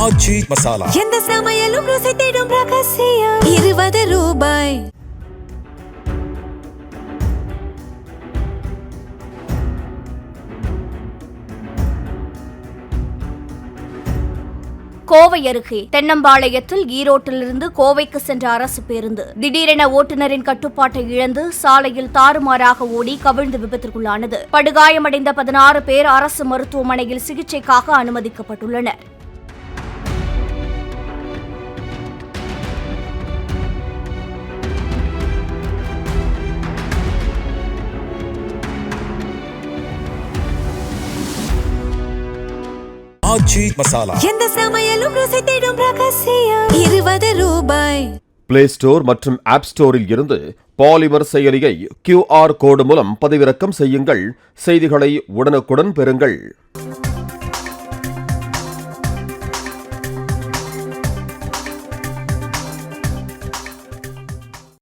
ஆச்சி மசாலா. எந்த சமையலும் ருசி தேடும் ரகசியம். 20 ரூபாய். கோவை அருகே தென்னம்பாளையத்தில் ஈரோட்டிலிருந்து கோவைக்கு சென்ற அரசு பேருந்து திடீரென ஓட்டுநரின் கட்டுப்பாட்டை இழந்து சாலையில் தாறுமாறாக ஓடி கவிழ்ந்து விபத்திற்குள்ளானது. படுகாயமடைந்த 16 பேர் அரசு மருத்துவமனையில் சிகிச்சைக்காக அனுமதிக்கப்பட்டுள்ளனர். ஆச்சி மசாலா. எந்த சமையலும் ருசி தேடும் ரகசியம். 20 ரூபாய். பிளே ஸ்டோர் மற்றும் ஆப் ஸ்டோரில் இருந்து பாலிமர் செயலியை QR கோடு மூலம் பதிவிறக்கம் செய்யுங்கள். செய்திகளை உடனுக்குடன் பெறுங்கள்.